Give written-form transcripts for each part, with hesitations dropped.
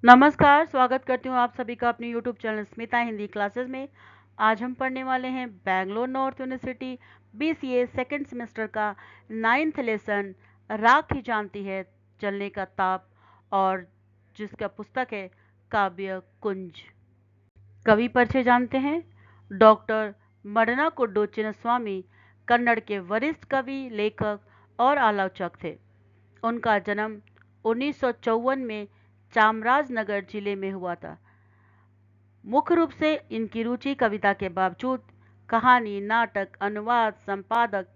नमस्कार, स्वागत करती हूँ आप सभी का अपने YouTube channel Smita Hindi classes में। आज हम पढ़ने वाले हैं Bangalore north university BCA second semester का 9th लेसन राख ही जानती है जलने का ताप, और जिसका पुस्तक है काव्य कुंज। कवि परिचय जानते हैं। डॉक्टर मडना कुड्डू चिन्नस्वामी कन्नड़ के वरिष्ठ कवि, लेखक और आलोचक थे। उनका जन्म 1954 में चामराजनगर जिले में हुआ था। मुख्य रूप से इनकी रुचि कविता के बावजूद कहानी, नाटक, अनुवाद, संपादक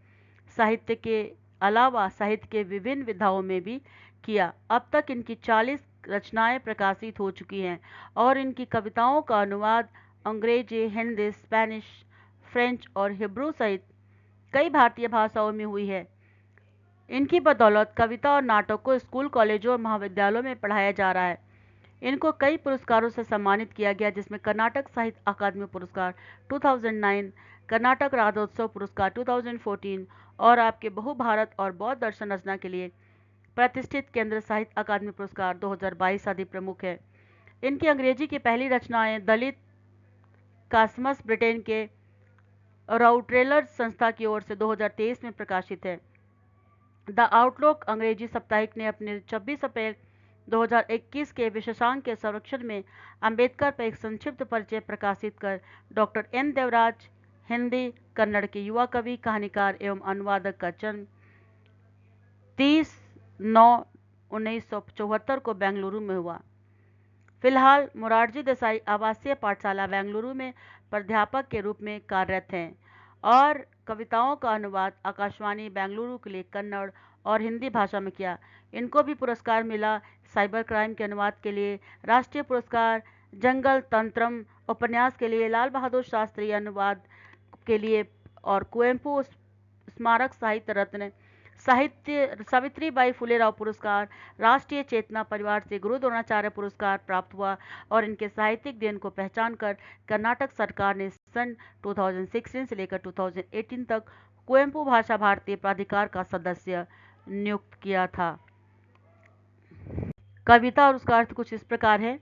साहित्य के अलावा साहित्य के विभिन्न विधाओं में भी किया। अब तक इनकी 40 रचनाएं प्रकाशित हो चुकी हैं और इनकी कविताओं का अनुवाद अंग्रेजी, हिंदी, स्पेनिश, फ्रेंच और हिब्रू सहित कई भारतीय भाषाओं में हुई है। इनकी बदौलत कविता और नाटक को स्कूल, कॉलेजों और महाविद्यालयों में पढ़ाया जा रहा है। इनको कई पुरस्कारों से सम्मानित किया गया, जिसमें कर्नाटक साहित्य अकादमी पुरस्कार 2009, कर्नाटक राज्योत्सव पुरस्कार 2014 और आपके बहु भारत और बौद्ध दर्शन रचना के लिए प्रतिष्ठित केंद्र साहित्य अकादमी पुरस्कार 2022 आदि प्रमुख है। इनकी अंग्रेजी की पहली रचनाएं दलित कास्मस ब्रिटेन के राउट्रेलर संस्था की ओर से 2023 में प्रकाशित है। द आउटलुक अंग्रेजी साप्ताहिक ने अपने 26 अप्रैल 2021 के विशेषांक के संरक्षण में अंबेडकर पर एक संक्षिप्त परिचय प्रकाशित कर डॉक्टर एन देवराज, हिंदी कन्नड़ के युवा कवि, कहानीकार एवं अनुवादक का जन्म 30/9/1974 को बेंगलुरु में हुआ। फिलहाल मोरारजी देसाई आवासीय पाठशाला बेंगलुरु में प्राध्यापक के रूप में कार्यरत हैं और कविताओं का अनुवाद आकाशवाणी बेंगलुरु के लिए कन्नड़ और हिंदी भाषा में किया। इनको भी पुरस्कार मिला। साइबर क्राइम के अनुवाद के लिए राष्ट्रीय पुरस्कार, जंगल तंत्रम उपन्यास के लिए लाल बहादुर शास्त्री अनुवाद के लिए और कुवेंपु स्मारक साहित्य रत्न, साहित्य सावित्रीबाई फुले राव पुरस्कार, राष्ट्रीय चेतना परिवार से गुरु द्रोणाचार्य पुरस्कार प्राप्त हुआ और इनके साहित्यिक देन को पहचान कर कर्नाटक सरकार ने सन 2016 से लेकर 2018 तक कुवेंपु भाषा भारती प्राधिकार का सदस्य नियुक्त किया था। कविता और उसका अर्थ कुछ इस प्रकार है।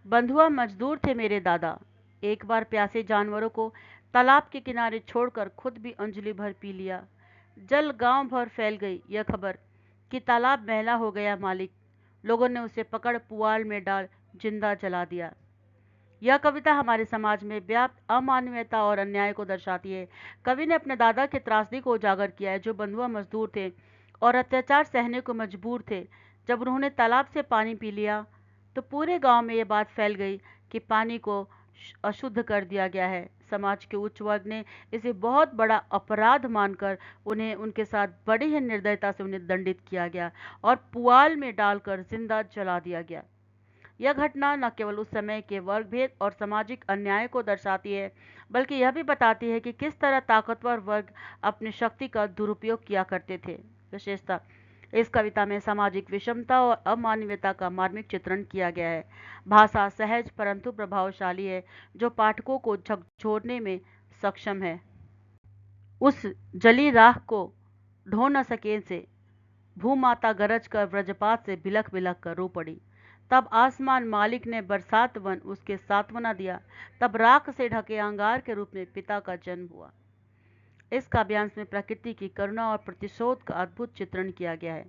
बंधुआ मजदूर थे मेरे दादा, एक बार प्यासे जानवरों को तालाब के किनारे छोड़कर खुद भी अंजलि भर पी लिया। जल गांव भर फैल गई यह खबर कि तालाब मैला हो गया मालिक। लोगों ने उसे पकड़ पुआल में डाल जिंदा जला दिया। यह कविता हमारे समाज में व्याप्त अमानवीयता और अन्याय को दर्शाती है। कवि ने अपने दादा की त्रासदी को उजागर किया है, जो बंधुआ मजदूर थे और अत्याचार सहने को मजबूर थे। जब उन्होंने तालाब से पानी पी लिया तो पूरे गांव में यह बात फैल गई कि पानी को अशुद्ध कर दिया गया है। समाज के उच्च वर्ग ने इसे बहुत बड़ा अपराध मानकर उन्हें उनके साथ बड़ी ही निर्दयता से उन्हें दंडित किया गया और पुआल में डालकर जिंदा जला दिया गया। यह घटना न केवल उस समय के वर्ग भेद और सामाजिक अन्याय को दर्शाती है, बल्कि यह भी बताती है कि किस तरह ताकतवर वर्ग अपनी शक्ति का दुरुपयोग किया करते थे। विशेषता, इस कविता में सामाजिक विषमता और अमानवीयता का मार्मिक चित्रण किया गया है। भाषा सहज परंतु प्रभावशाली है, जो पाठकों को झकझोरने में सक्षम है। उस जली राख को ढो न सके से भूमाता गरज कर वज्रपात से बिलख बिलख कर रो पड़ी। तब आसमान मालिक ने बरसात वन उसके सांत्वना दिया। तब राख से ढके अंगार के रूप में पिता का जन्म हुआ। इस काव्यांश में प्रकृति की करुणा और प्रतिशोध का अद्भुत चित्रण किया गया है।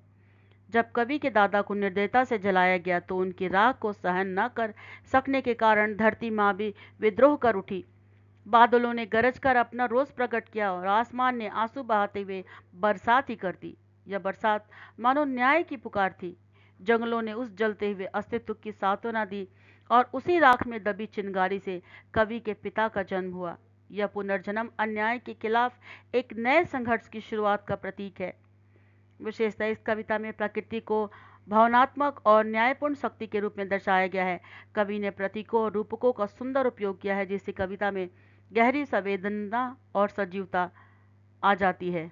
जब कवि के दादा को निर्दयता से जलाया गया तो उनकी राख को सहन न कर सकने के कारण धरती माँ भी विद्रोह कर उठी। बादलों ने गरज कर अपना रोष प्रकट किया और आसमान ने आंसू बहाते हुए बरसात ही कर दी। यह बरसात मानो न्याय की पुकार थी। जंगलों ने उस जलते हुए अस्तित्व की सांत्वना दी और उसी राख में दबी चिंगारी से कवि के पिता का जन्म हुआ। यह पुनर्जन्म अन्याय के खिलाफ एक नए संघर्ष की शुरुआत का प्रतीक है। विशेषता, इस कविता में प्रकृति को भावनात्मक और न्यायपूर्ण शक्ति के रूप में दर्शाया गया है। कवि ने प्रतीकों और रूपकों का सुंदर उपयोग किया है, जिससे कविता में गहरी संवेदना और सजीवता आ जाती है।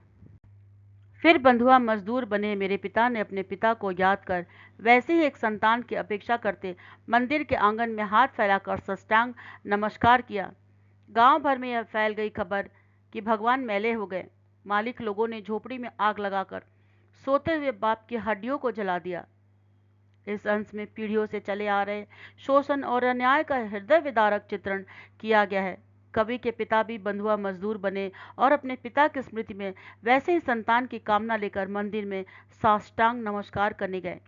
फिर बंधुआ मजदूर बने मेरे पिता ने अपने पिता को याद कर वैसे ही एक संतान की अपेक्षा करते मंदिर के आंगन में हाथ फैलाकर साष्टांग नमस्कार किया। गांव भर में यह फैल गई खबर कि भगवान मैले हो गए। मालिक लोगों ने झोपड़ी में आग लगाकर सोते हुए बाप की हड्डियों को जला दिया। इस अंश में पीढ़ियों से चले आ रहे शोषण और अन्याय का हृदय विदारक चित्रण किया गया है। कवि के पिता भी बंधुआ मजदूर बने और अपने पिता की स्मृति में वैसे ही संतान की कामना लेकर मंदिर में साष्टांग नमस्कार करने गए।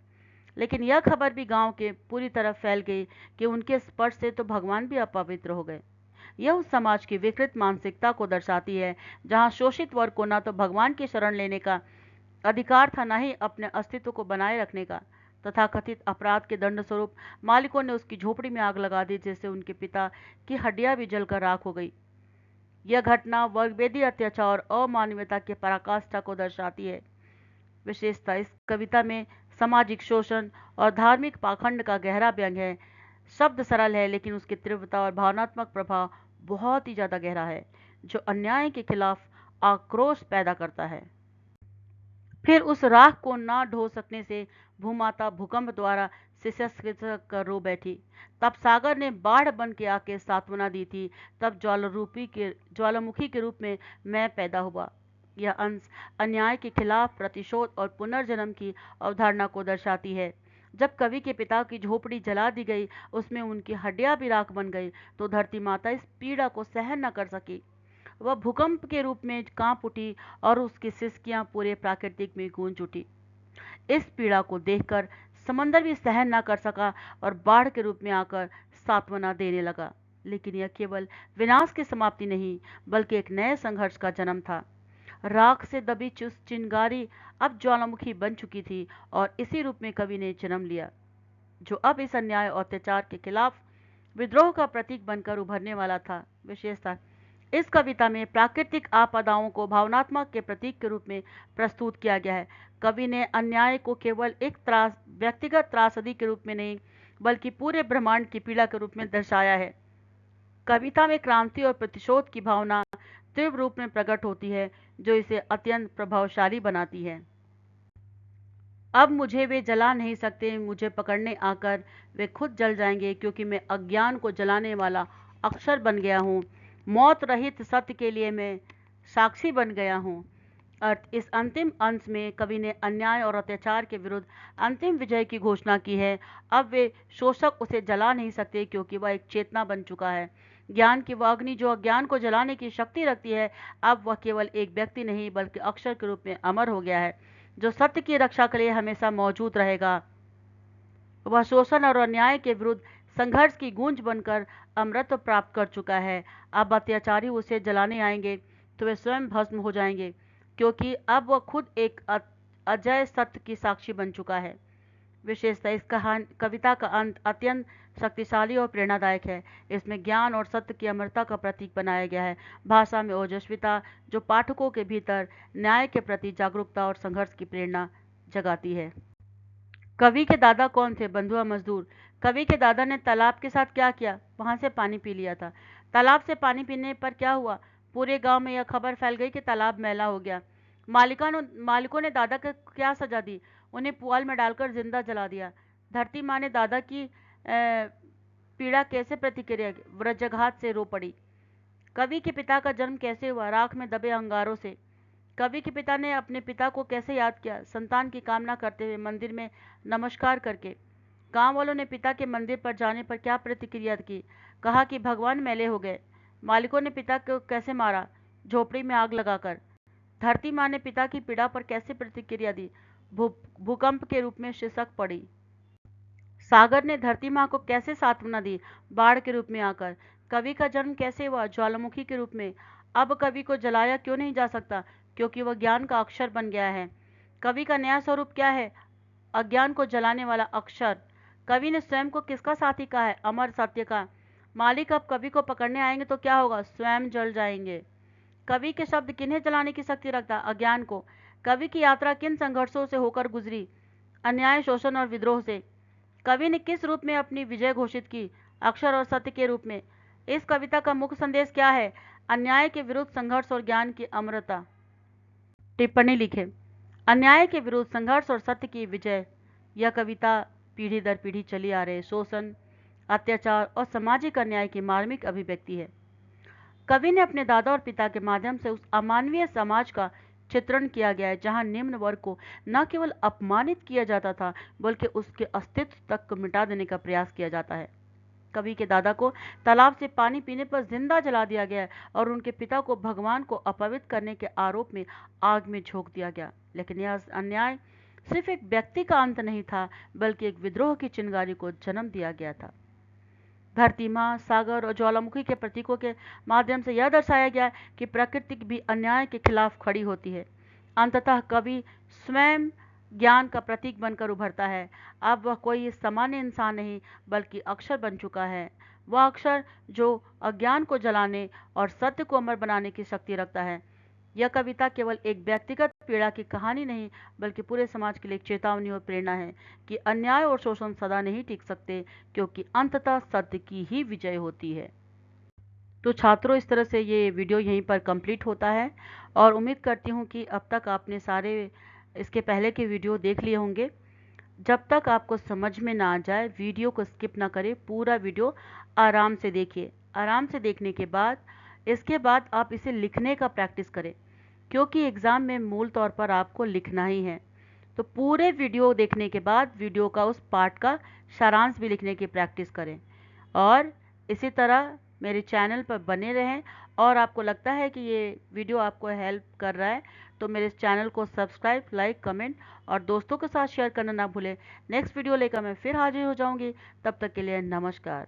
लेकिन यह खबर भी गांव के पूरी तरह फैल गई कि उनके स्पर्श से तो भगवान भी अपवित्र हो गए। यह उस समाज की विकृत मानसिकता को दर्शाती है जहां शोषित वर्ग को न तो भगवान की शरण लेने का अधिकार था, न ही अपने अस्तित्व को बनाए रखने का। तथाकथित अपराध के दंड स्वरूप मालिकों ने उसकी झोपड़ी में आग लगा दी, जिससे उनके पिता की हड्डियां भी जलकर राख हो गई। यह घटना वर्गवेदी अत्याचार और अमानवीयता के पराकाष्ठा को दर्शाती है। विशेषता इस कविता में सामाजिक शोषण और धार्मिक पाखंड का गहरा व्यंग है। शब्द सरल है, लेकिन उसकी तीव्रता और भावनात्मक प्रभाव बहुत ही ज्यादा गहरा है, जो अन्याय के खिलाफ आक्रोश पैदा करता है। फिर उस राख को ना ढो सकने से भूमाता भूकंप द्वारा सिसक कर रो बैठी। तब सागर ने बाढ़ बन के आके सांत्वना दी थी। तब ज्वालामुखी के रूप में मैं पैदा हुआ। यह अंश अन्याय के खिलाफ प्रतिशोध और पुनर्जन्म की अवधारणा को दर्शाती है। जब कवि के पिता की झोपड़ी जला दी गई, उसमें उनकी हड्डियां भी राख बन गई, तो धरती माता इस पीड़ा को सहन न कर सकी। वह भूकंप के रूप में कांप उठी और उसकी सिसकियां पूरे प्राकृतिक में गूंज उठी। इस पीड़ा को देखकर समंदर भी सहन न कर सका और बाढ़ के रूप में आकर सांत्वना देने लगा। लेकिन यह केवल विनाश की समाप्ति नहीं, बल्कि एक नए संघर्ष का जन्म था। राख से दबी चिंगारी अब ज्वालामुखी बन चुकी थी और इसी रूप में कवि ने जन्म लिया, जो अब इस अन्याय और अत्याचार के खिलाफ विद्रोह का प्रतीक बनकर उभरने वाला था। विशेषता इस कविता में प्राकृतिक आपदाओं को भावनात्मक के प्रतीक के रूप में प्रस्तुत किया गया है। कवि ने अन्याय को केवल एक व्यक्तिगत त्रासदी के रूप में नहीं, बल्कि पूरे ब्रह्मांड की पीड़ा के रूप में दर्शाया है। कविता में क्रांति और प्रतिशोध की भावना तीव्र रूप में प्रकट होती है, जो इसे अत्यंत प्रभावशाली बनाती है। अब मुझे वे जला नहीं सकते, मुझे पकड़ने आकर वे खुद जल जाएंगे, क्योंकि मैं अज्ञान को जलाने वाला अक्षर बन गया हूँ। मौत रहित सत्य के लिए मैं साक्षी बन गया हूँ। अर्थ इस अंतिम अंश में कवि ने अन्याय और अत्याचार के विरुद्ध अंतिम विजय की घोषणा की है। अब वे शोषक उसे जला नहीं सकते, क्योंकि वह एक चेतना बन चुका है। ज्ञान की वह अग्नि जो अज्ञान को जलाने की शक्ति रखती है, अब वह केवल एक व्यक्ति नहीं, बल्कि अक्षर के रूप में अमर हो गया है, जो सत्य की रक्षा के लिए हमेशा मौजूद रहेगा। वह शोषण और अन्याय के विरुद्ध संघर्ष की गूंज बनकर अमरत्व प्राप्त कर चुका है। अब अत्याचारी उसे जलाने आएंगे तो वे स्वयं भस्म हो जाएंगे, क्योंकि अब वह खुद एक अजय सत्य की साक्षी बन चुका है। विशेषता इस कविता का अंत अत्यंत शक्तिशाली और प्रेरणादायक है। इसमें ज्ञान और सत्य की अमरता का प्रतीक बनाया गया है। भाषा में ओजस्विता जो पाठकों के भीतर न्याय के प्रति जागरूकता और संघर्ष की प्रेरणा जगाती है। कवि के दादा कौन थे? बंधुआ मजदूर। कवि के दादा ने तालाब के साथ क्या किया? वहां से पानी पी लिया था। तालाब से पानी पीने पर क्या हुआ? पूरे गांव में यह खबर फैल गई कि तालाब मैला हो गया। मालिकों ने दादा को क्या सजा दी? उन्हें पुआल में डालकर जिंदा जला दिया। धरती माँ ने दादा की पीड़ा कैसे प्रतिक्रिया की? वज्रघात से रो पड़ी। कवि के पिता का जन्म कैसे हुआ? राख में दबे अंगारों से। कवि के पिता ने अपने पिता को कैसे याद किया? संतान की कामना करते हुए, मंदिर में नमस्कार करके। गांव वालों ने पिता के मंदिर पर जाने पर क्या प्रतिक्रिया की? कहा कि भगवान मैले हो गए। मालिकों ने पिता को कैसे मारा? झोपड़ी में आग लगाकर। धरती माँ ने पिता की पीड़ा पर कैसे प्रतिक्रिया दी? भूकंप के रूप में सिसक पड़ी। सागर ने धरती माँ को कैसे सांत्वना दी? बाढ़ के रूप में आकर। कवि का जन्म कैसे हुआ? ज्वालामुखी के रूप में। अब कवि को जलाया क्यों नहीं जा सकता? क्योंकि वह ज्ञान का अक्षर बन गया है। कवि का नया स्वरूप क्या है? अज्ञान को जलाने वाला अक्षर। कवि ने स्वयं को किसका साथी कहा है? अमर सत्य का। मालिक अब कवि को पकड़ने आएंगे तो क्या होगा? स्वयं जल जाएंगे। कवि के शब्द किन्हें जलाने की शक्ति रखता? अज्ञान को। कवि की यात्रा किन संघर्षों से होकर गुजरी? अन्याय, शोषण और विद्रोह से। कवि ने किस रूप में अपनी विजय घोषित की? अक्षर और सत्य के रूप में। इस कविता का मुख्य संदेश क्या है? अन्याय के विरुद्ध संघर्ष और ज्ञान की अमरता। टिप्पणी लिखें। अन्याय के विरुद्ध संघर्ष और सत्य की विजय। यह कविता पीढ़ी दर पीढ़ी चली आ रहे शोषण, अत्याचार और सामाजिक अन्याय की मार्मिक अभिव्यक्ति है। कवि ने अपने दादा और पिता के माध्यम से उस अमानवीय समाज का चित्रण किया गया है, जहां निम्न वर्ग को न केवल अपमानित किया जाता था बल्कि उसके अस्तित्व तक को मिटा देने का प्रयास किया जाता है। कवि के दादा को तालाब से पानी पीने पर जिंदा जला दिया गया और उनके पिता को भगवान को अपवित्र करने के आरोप में आग में झोंक दिया गया। लेकिन यह अन्याय सिर्फ एक व्यक्ति का अंत नहीं था, बल्कि एक विद्रोह की चिंगारी को जन्म दिया गया था। धरती, माँ, सागर और ज्वालामुखी के प्रतीकों के माध्यम से यह दर्शाया गया कि प्रकृति भी अन्याय के खिलाफ खड़ी होती है। अंततः कवि स्वयं ज्ञान का प्रतीक बनकर उभरता है। अब वह कोई सामान्य इंसान नहीं, बल्कि अक्षर बन चुका है। वह अक्षर जो अज्ञान को जलाने और सत्य को अमर बनाने की शक्ति रखता है। यह कविता केवल एक व्यक्तिगत पीड़ा की कहानी नहीं, बल्कि पूरे समाज के लिए एक चेतावनी और प्रेरणा है कि अन्याय और शोषण सदा नहीं टिक सकते, क्योंकि अंततः सत्य की ही विजय होती है। तो छात्रों, इस तरह से ये वीडियो यहीं पर कंप्लीट होता है और उम्मीद करती हूँ कि अब तक आपने सारे इसके पहले के वीडियो देख लिए होंगे। जब तक आपको समझ में ना आ जाए, वीडियो को स्किप ना करें, पूरा वीडियो आराम से देखिए। आराम से देखने के बाद इसके बाद आप इसे लिखने का प्रैक्टिस करें, क्योंकि एग्ज़ाम में मूल तौर पर आपको लिखना ही है। तो पूरे वीडियो देखने के बाद वीडियो का उस पार्ट का सारांश भी लिखने की प्रैक्टिस करें और इसी तरह मेरे चैनल पर बने रहें। और आपको लगता है कि ये वीडियो आपको हेल्प कर रहा है तो मेरे चैनल को सब्सक्राइब, लाइक, कमेंट और दोस्तों के साथ शेयर करना ना भूलें। नेक्स्ट वीडियो लेकर मैं फिर हाजिर हो जाऊंगी। तब तक के लिए नमस्कार।